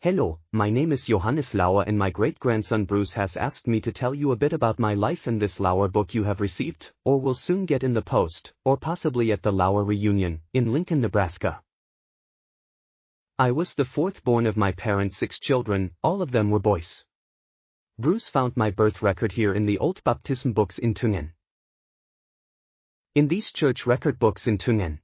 Hello, my name is Johannes Lauer and my great-grandson Bruce has asked me to tell you a bit about my life in this Lauer book you have received, or will soon get in the post, or possibly at the Lauer reunion, in Lincoln, Nebraska. I was the fourth born of my parents' 6 children, all of them were boys. Bruce found my birth record here in the old baptism books in Thüngen. In these church record books in Thüngen,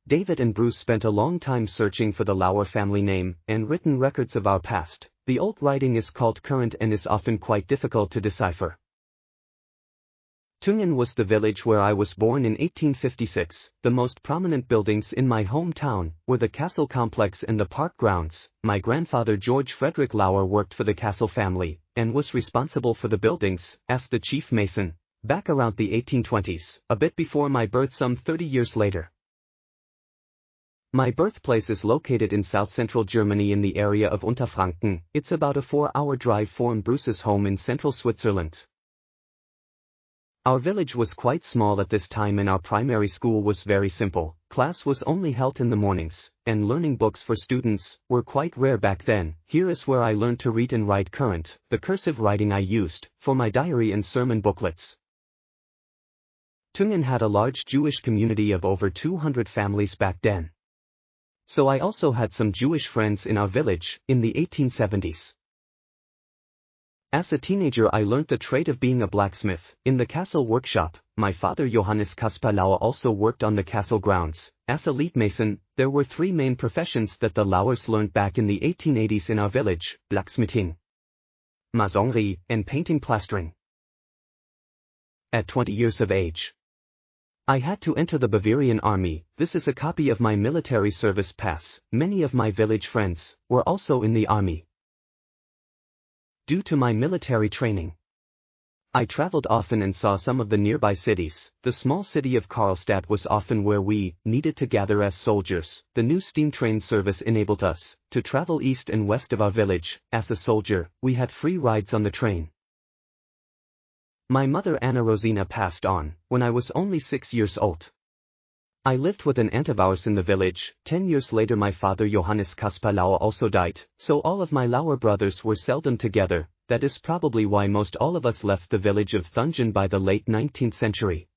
David and Bruce spent a long time searching for the Lauer family name and written records of our past. The old writing is called current and is often quite difficult to decipher. Thüngen was the village where I was born in 1856. The most prominent buildings in my hometown were the castle complex and the park grounds. My grandfather George Frederick Lauer worked for the castle family and was responsible for the buildings as the chief mason, back around the 1820s, a bit before my birth some 30 years later. My birthplace is located in south-central Germany in the area of Unterfranken. It's about a 4-hour drive from Bruce's home in central Switzerland. Our village was quite small at this time and our primary school was very simple. Class was only held in the mornings, and learning books for students were quite rare back then. Here is where I learned to read and write current, the cursive writing I used for my diary and sermon booklets. Thüngen had a large Jewish community of over 200 families back then. So I also had some Jewish friends in our village in the 1870s. As a teenager I learned the trade of being a blacksmith in the castle workshop. My father Johannes Lauer also worked on the castle grounds. As a lead mason, there were 3 main professions that the Lauers learned back in the 1880s in our village: blacksmithing, masonry, and painting plastering. At 20 years of age, I had to enter the Baverian Army. This is a copy of my military service pass. Many of my village friends were also in the army. Due to my military training, I traveled often and saw some of the nearby cities. The small city of Cannstatt was often where we needed to gather as soldiers. The new steam train service enabled us to travel east and west of our village. As a soldier, we had free rides on the train. My mother Anna Rosina passed on when I was only 6 years old. I lived with an aunt of ours in the village. 10 years later my father Johannes Lauer also died, so all of my Lauer brothers were seldom together. That is probably why most all of us left the village of Thüngen by the late 19th century.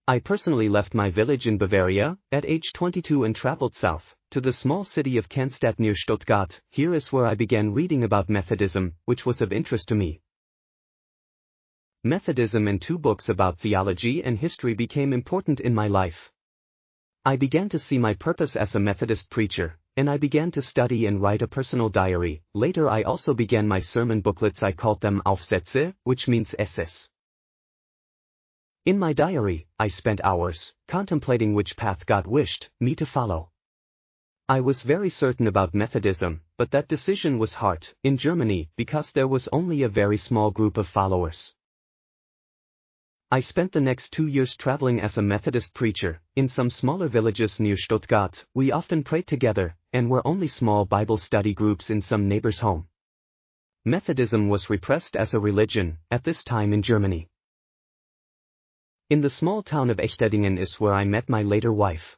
I personally left my village in Bavaria at age 22 and traveled south to the small city of Cannstatt near Stuttgart. Here is where I began reading about Methodism, which was of interest to me. Methodism and 2 books about theology and history became important in my life. I began to see my purpose as a Methodist preacher, and I began to study and write a personal diary. Later I also began my sermon booklets. I called them Aufsätze, which means essays. In my diary, I spent hours contemplating which path God wished me to follow. I was very certain about Methodism, but that decision was hard in Germany because there was only a very small group of followers. I spent the next 2 years traveling as a Methodist preacher in some smaller villages near Stuttgart. We often prayed together, and were only small Bible study groups in some neighbor's home. Methodism was repressed as a religion at this time in Germany. In the small town of Echterdingen is where I met my later wife.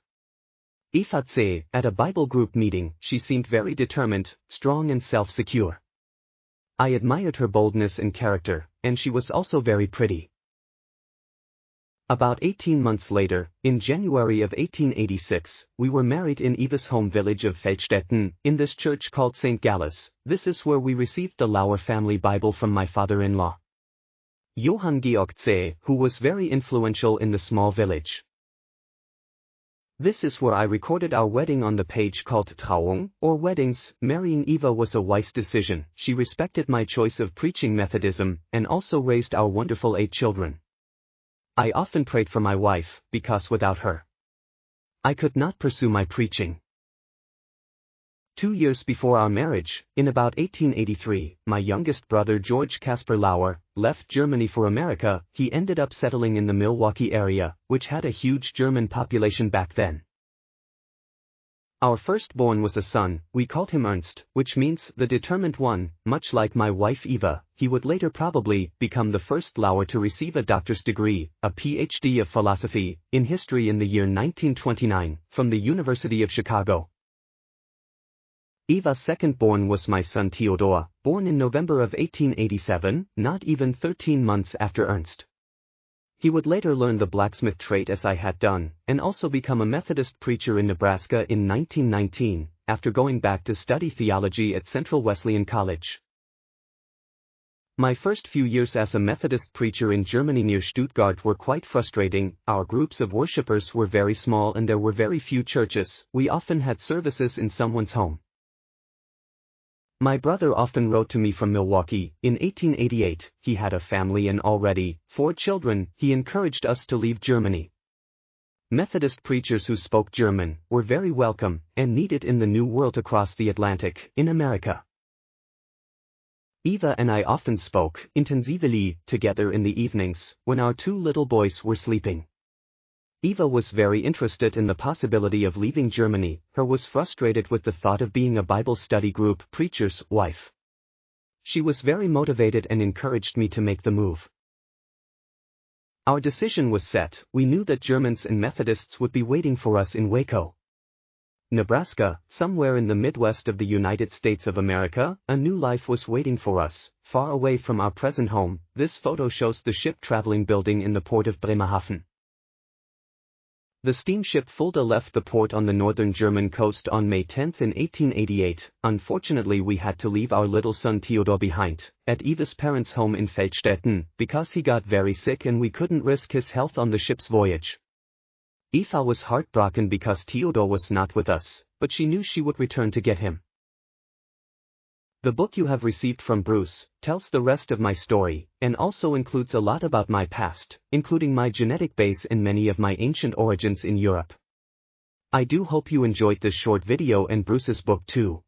Eva C. At a Bible group meeting, she seemed very determined, strong and self-secure. I admired her boldness and character, and she was also very pretty. About 18 months later, in January of 1886, we were married in Eva's home village of Feldstetten, in this church called St. Gallus. This is where we received the Lauer family Bible from my father-in-law, Johann Georg C., who was very influential in the small village. This is where I recorded our wedding on the page called Trauung, or Weddings. Marrying Eva was a wise decision. She respected my choice of preaching Methodism, and also raised our wonderful 8 children. I often prayed for my wife, because without her, I could not pursue my preaching. 2 years before our marriage, in about 1883, my youngest brother George Caspar Lauer left Germany for America. He ended up settling in the Milwaukee area, which had a huge German population back then. Our firstborn was a son. We called him Ernst, which means the determined one. Much like my wife Eva, he would later probably become the first Lauer to receive a doctor's degree, a Ph.D. of philosophy, in history in the year 1929, from the University of Chicago. Eva's second-born was my son Theodor, born in November of 1887, not even 13 months after Ernst. He would later learn the blacksmith trade as I had done, and also become a Methodist preacher in Nebraska in 1919, after going back to study theology at Central Wesleyan College. My first few years as a Methodist preacher in Germany near Stuttgart were quite frustrating. Our groups of worshippers were very small and there were very few churches. We often had services in someone's home. My brother often wrote to me from Milwaukee. In 1888, he had a family and already 4 children. He encouraged us to leave Germany. Methodist preachers who spoke German were very welcome and needed in the new world across the Atlantic, in America. Eva and I often spoke intensively together in the evenings when our 2 little boys were sleeping. Eva was very interested in the possibility of leaving Germany. Her was frustrated with the thought of being a Bible study group preacher's wife. She was very motivated and encouraged me to make the move. Our decision was set. We knew that Germans and Methodists would be waiting for us in Waco, Nebraska, somewhere in the Midwest of the United States of America. A new life was waiting for us, far away from our present home. This photo shows the ship traveling building in the port of Bremerhaven. The steamship Fulda left the port on the northern German coast on May 10 in 1888. Unfortunately, we had to leave our little son Theodor behind, at Eva's parents' home in Feldstetten, because he got very sick and we couldn't risk his health on the ship's voyage. Eva was heartbroken because Theodor was not with us, but she knew she would return to get him. The book you have received from Bruce tells the rest of my story, and also includes a lot about my past, including my genetic base and many of my ancient origins in Europe. I do hope you enjoyed this short video and Bruce's book too.